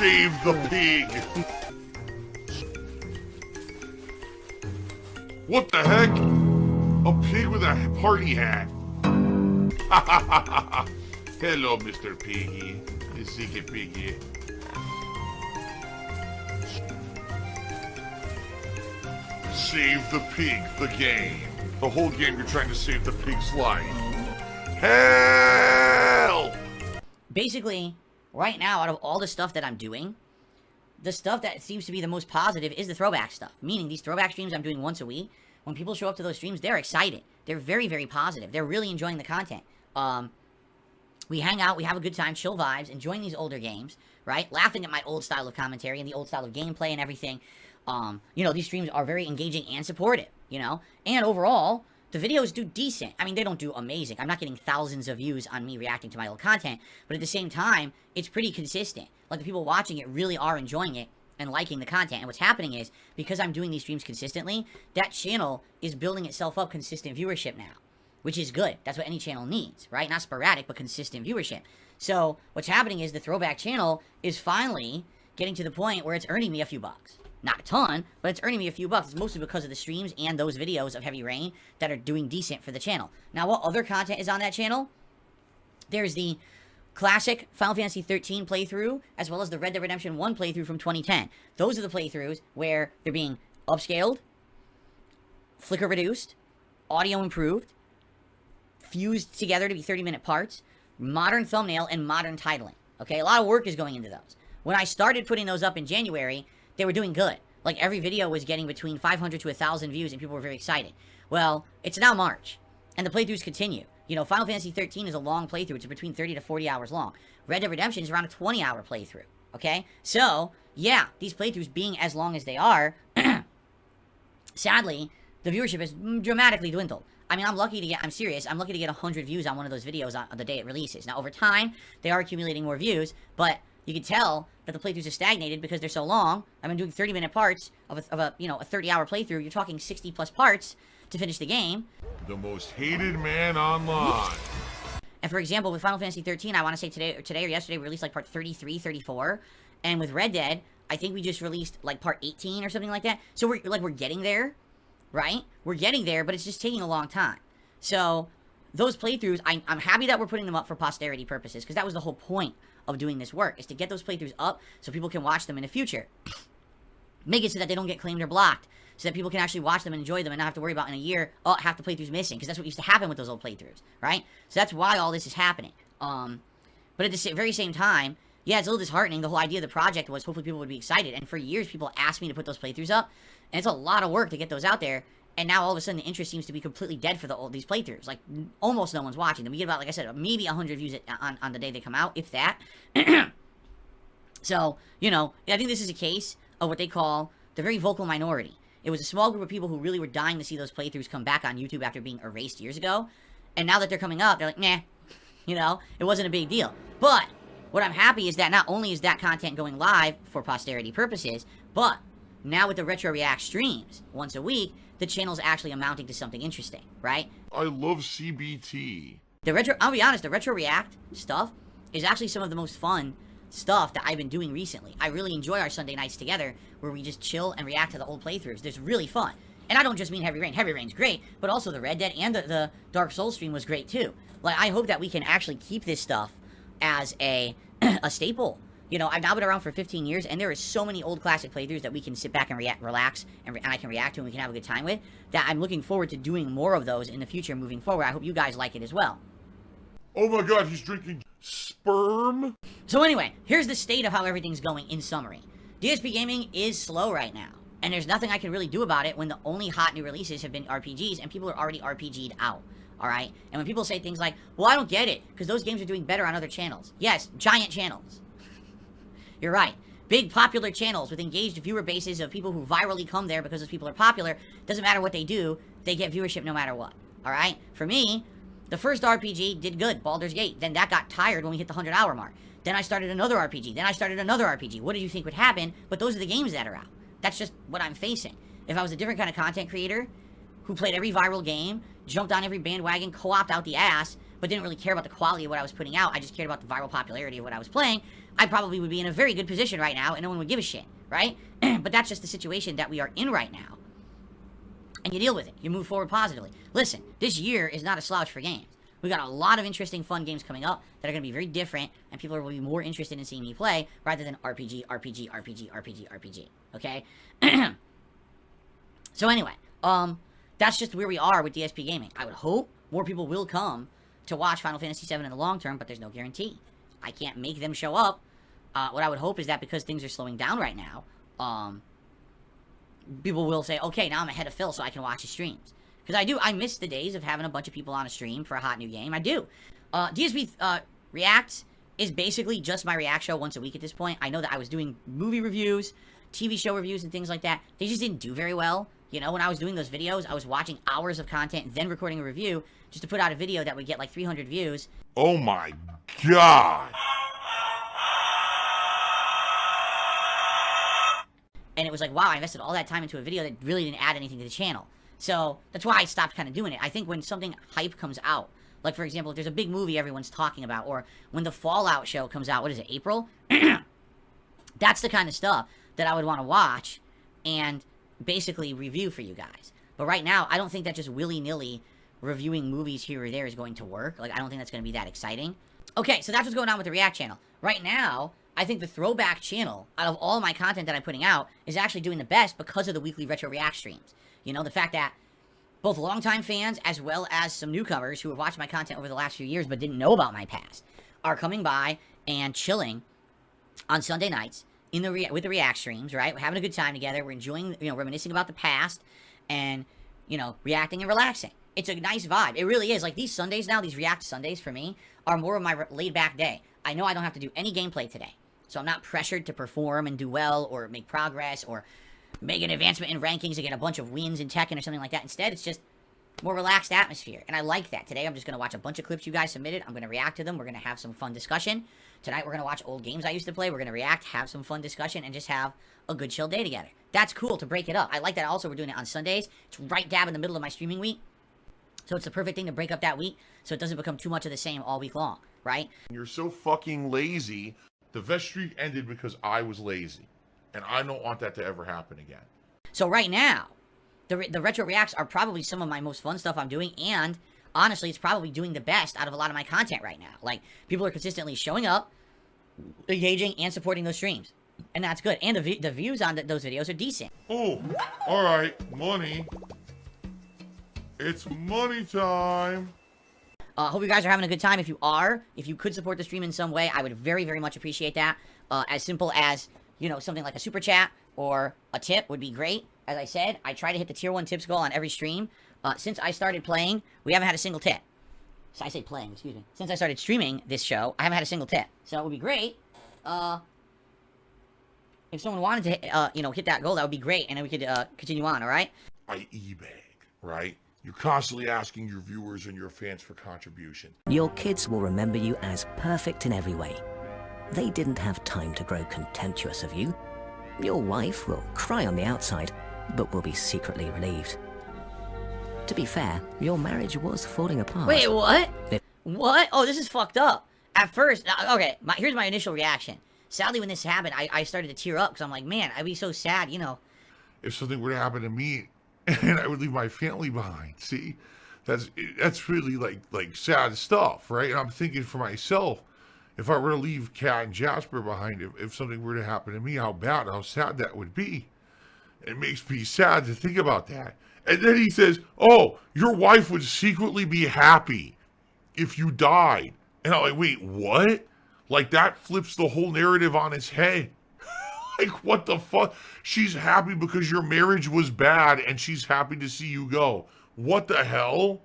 Save the pig! What the heck? A pig with a party hat. Hello, Mr. Piggy. The secret piggy. Save the pig, the game. The whole game you're trying to save the pig's life. Help! Basically, right now, out of all the stuff that I'm doing, the stuff that seems to be the most positive is the throwback stuff. Meaning, these throwback streams I'm doing once a week, when people show up to those streams, they're excited. They're very, very positive. They're really enjoying the content. We hang out, we have a good time, chill vibes, enjoying these older games, right? Laughing at my old style of commentary and the old style of gameplay and everything. You know, these streams are very engaging and supportive, you know? And overall, the videos do decent. I mean, they don't do amazing. I'm not getting thousands of views on me reacting to my old content, but at the same time, it's pretty consistent. Like, the people watching it really are enjoying it and liking the content. And what's happening is, because I'm doing these streams consistently, that channel is building itself up consistent viewership now, which is good. That's what any channel needs, right? Not sporadic, but consistent viewership. So what's happening is the throwback channel is finally getting to the point where it's earning me a few bucks. Not a ton, but it's earning me a few bucks. It's mostly because of the streams and those videos of Heavy Rain that are doing decent for the channel. Now, what other content is on that channel? There's the classic Final Fantasy 13 playthrough, as well as the Red Dead Redemption 1 playthrough from 2010. Those are the playthroughs where they're being upscaled, flicker reduced, audio improved, fused together to be 30-minute parts, modern thumbnail, and modern titling. Okay, a lot of work is going into those. When I started putting those up in January, they were doing good. Like, every video was getting between 500 to 1,000 views, and people were very excited. Well, it's now March, and the playthroughs continue. You know, Final Fantasy 13 is a long playthrough. It's between 30 to 40 hours long. Red Dead Redemption is around a 20-hour playthrough, okay? So, yeah, these playthroughs being as long as they are, sadly, the viewership has dramatically dwindled. I mean, I'm lucky to get 100 views on one of those videos on the day it releases. Now, over time, they are accumulating more views, but you can tell that the playthroughs have stagnated because they're so long. I've been doing 30-minute parts of a 30-hour playthrough. You're talking 60-plus parts to finish the game. The most hated man online. And for example, with Final Fantasy 13, I want to say today or yesterday, we released like part 33, 34. And with Red Dead, I think we just released like part 18 or something like that. So we're getting there, right? We're getting there, but it's just taking a long time. So those playthroughs, I'm happy that we're putting them up for posterity purposes, because that was the whole point of doing this work, is to get those playthroughs up so people can watch them in the future. Make it so that they don't get claimed or blocked, so that people can actually watch them and enjoy them and not have to worry about in a year, oh, half the playthrough's missing, because that's what used to happen with those old playthroughs, right? So that's why all this is happening. But at the very same time, yeah, it's a little disheartening. The whole idea of the project was hopefully people would be excited, and for years people asked me to put those playthroughs up, and it's a lot of work to get those out there. And now all of a sudden the interest seems to be completely dead for these playthroughs. Like, almost no one's watching them. We get about, like I said, maybe 100 views on the day they come out, if that. So, you know, I think this is a case of what they call the very vocal minority. It was a small group of people who really were dying to see those playthroughs come back on YouTube after being erased years ago. And now that they're coming up, they're like, nah, you know, it wasn't a big deal. But what I'm happy is that not only is that content going live for posterity purposes, but now with the Retro React streams once a week, the channel's actually amounting to something interesting, right? I love CBT. I'll be honest, the Retro React stuff is actually some of the most fun stuff that I've been doing recently. I really enjoy our Sunday nights together, where we just chill and react to the old playthroughs. It's really fun. And I don't just mean Heavy Rain. Heavy Rain's great, but also the Red Dead and the Dark Souls stream was great too. Like, I hope that we can actually keep this stuff as a staple. You know, I've now been around for 15 years, and there are so many old classic playthroughs that we can sit back and relax, and I can react to and we can have a good time with, that I'm looking forward to doing more of those in the future moving forward. I hope you guys like it as well. Oh my god, he's drinking sperm? So anyway, here's the state of how everything's going in summary. DsP Gaming is slow right now, and there's nothing I can really do about it when the only hot new releases have been RPGs, and people are already RPG'd out. Alright? And when people say things like, well, I don't get it, because those games are doing better on other channels. Yes, giant channels. You're right. Big popular channels with engaged viewer bases of people who virally come there because those people are popular. Doesn't matter what they do, they get viewership no matter what. Alright? For me, the first RPG did good, Baldur's Gate. Then that got tired when we hit the 100-hour mark. Then I started another RPG. Then I started another RPG. What did you think would happen? But those are the games that are out. That's just what I'm facing. If I was a different kind of content creator who played every viral game, jumped on every bandwagon, co-opted out the ass, but didn't really care about the quality of what I was putting out, I just cared about the viral popularity of what I was playing, I probably would be in a very good position right now, and no one would give a shit, right? But that's just the situation that we are in right now. And you deal with it. You move forward positively. Listen, this year is not a slouch for games. We got a lot of interesting, fun games coming up that are going to be very different, and people will be more interested in seeing me play rather than RPG, RPG, RPG, RPG, RPG. Okay? So anyway, that's just where we are with DSP Gaming. I would hope more people will come to watch Final Fantasy VII in the long term, but there's no guarantee. I can't make them show up. What I would hope is that because things are slowing down right now, people will say, okay, now I'm ahead of Phil so I can watch his streams. Because I miss the days of having a bunch of people on a stream for a hot new game. I do. DSP Reacts is basically just my react show once a week at this point. I know that I was doing movie reviews, TV show reviews, and things like that. They just didn't do very well. You know, when I was doing those videos, I was watching hours of content, then recording a review just to put out a video that would get like 300 views. Oh my god. And it was like, wow, I invested all that time into a video that really didn't add anything to the channel. So that's why I stopped kind of doing it. I think when something hype comes out, like for example, if there's a big movie everyone's talking about, or when the Fallout show comes out, what is it, April? That's the kind of stuff that I would want to watch and basically review for you guys. But right now, I don't think that just willy-nilly reviewing movies here or there is going to work. Like, I don't think that's going to be that exciting. Okay, so that's what's going on with the React channel. Right now, I think the Throwback channel, out of all my content that I'm putting out, is actually doing the best because of the weekly Retro React streams. You know, the fact that both longtime fans as well as some newcomers who have watched my content over the last few years but didn't know about my past are coming by and chilling on Sunday nights in the with the React streams, right? We're having a good time together. We're enjoying, you know, reminiscing about the past and, you know, reacting and relaxing. It's a nice vibe. It really is. Like, these Sundays now, these React Sundays for me, are more of my laid-back day. I know I don't have to do any gameplay today, so I'm not pressured to perform and do well or make progress or make an advancement in rankings and get a bunch of wins in Tekken or something like that. Instead, it's just more relaxed atmosphere, and I like that. Today, I'm just going to watch a bunch of clips you guys submitted. I'm going to react to them. We're going to have some fun discussion. Tonight, we're going to watch old games I used to play. We're going to react, have some fun discussion, and just have a good chill day together. That's cool to break it up. I like that also we're doing it on Sundays. It's right dab in the middle of my streaming week, so it's the perfect thing to break up that week so it doesn't become too much of the same all week long, right? You're so fucking lazy. The vest streak ended because I was lazy, and I don't want that to ever happen again. So right now, the Retro Reacts are probably some of my most fun stuff I'm doing, and honestly, it's probably doing the best out of a lot of my content right now. Like, people are consistently showing up, engaging, and supporting those streams. And that's good. And the views on those videos are decent. Oh, alright, money. It's money time. Hope you guys are having a good time. If you could support the stream in some way, I would very, very much appreciate that. As simple as, you know, something like a super chat or a tip would be great. As I said, I try to hit the tier 1 tips goal on every stream. Since I started playing, we haven't had a single tip. So I say playing, excuse me. Since I started streaming this show, I haven't had a single tip. So it would be great. If someone wanted to, you know, hit that goal, that would be great. And then we could continue on, all right? I e-bag, right? You're constantly asking your viewers and your fans for contribution. Your kids will remember you as perfect in every way. They didn't have time to grow contemptuous of you. Your wife will cry on the outside, but will be secretly relieved. To be fair, your marriage was falling apart. Wait, what? What? Oh, this is fucked up. At first, okay, here's my initial reaction. Sadly, when this happened, I started to tear up because I'm like, man, I'd be so sad, you know. If something were to happen to me, and I would leave my family behind, see? That's really, like sad stuff, right? And I'm thinking for myself, if I were to leave Kat and Jasper behind, if something were to happen to me, how sad that would be. It makes me sad to think about that. And then he says, oh, your wife would secretly be happy if you died. And I'm like, wait, what? Like, that flips the whole narrative on its head. Like, what the fuck? She's happy because your marriage was bad and she's happy to see you go. What the hell?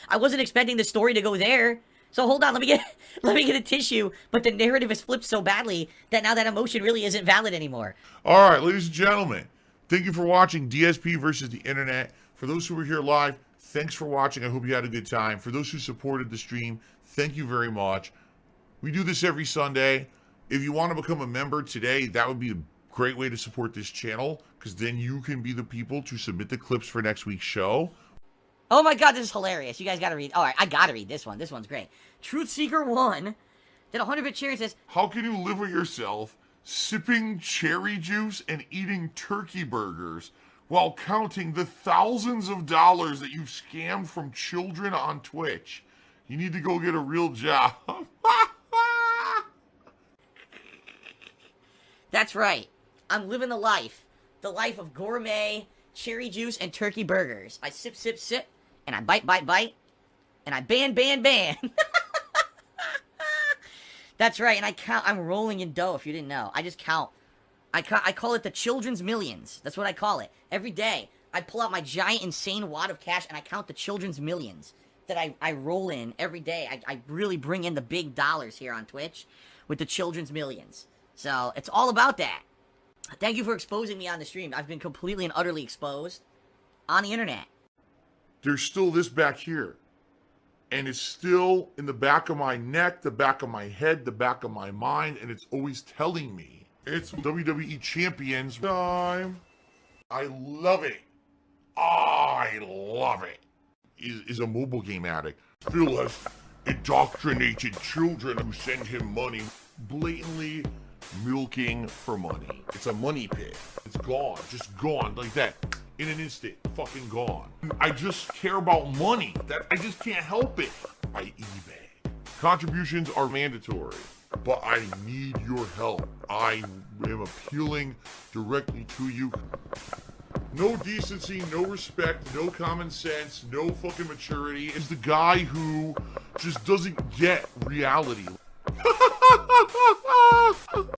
I wasn't expecting the story to go there. So hold on, let me get a tissue. But the narrative is flipped so badly that now that emotion really isn't valid anymore. All right, ladies and gentlemen, thank you for watching DSP versus the Internet. For those who were here live, thanks for watching. I hope you had a good time. For those who supported the stream, thank you very much. We do this every Sunday. If you want to become a member today, that would be a great way to support this channel, because then you can be the people to submit the clips for next week's show. Oh my god, this is hilarious. You guys gotta read. Alright, I gotta read this one. This one's great. Truth Seeker 1 did a 100-bit share and says, How can you live with yourself sipping cherry juice and eating turkey burgers while counting the thousands of dollars that you've scammed from children on Twitch? You need to go get a real job. That's right. I'm living the life. The life of gourmet, cherry juice, and turkey burgers. I sip, sip, sip, and I bite, bite, bite, and I ban, ban, ban. That's right, and I count. I'm rolling in dough, if you didn't know. I just count. I call it the children's millions. That's what I call it. Every day, I pull out my giant, insane wad of cash, and I count the children's millions that I roll in every day. I really bring in the big dollars here on Twitch with the children's millions. So, it's all about that. Thank you for exposing me on the stream. I've been completely and utterly exposed on the internet. There's still this back here. And it's still in the back of my neck, the back of my head, the back of my mind, and it's always telling me. It's WWE Champions time. I love it. I love it. Is a mobile game addict. Phil has indoctrinated children who send him money, blatantly milking for money. It's a money pit. It's gone, just gone like that. In an instant, fucking gone. I just care about money. That I just can't help it. By eBay. Contributions are mandatory, but I need your help. I am appealing directly to you. No decency, no respect, no common sense, no fucking maturity. Is the guy who just doesn't get reality.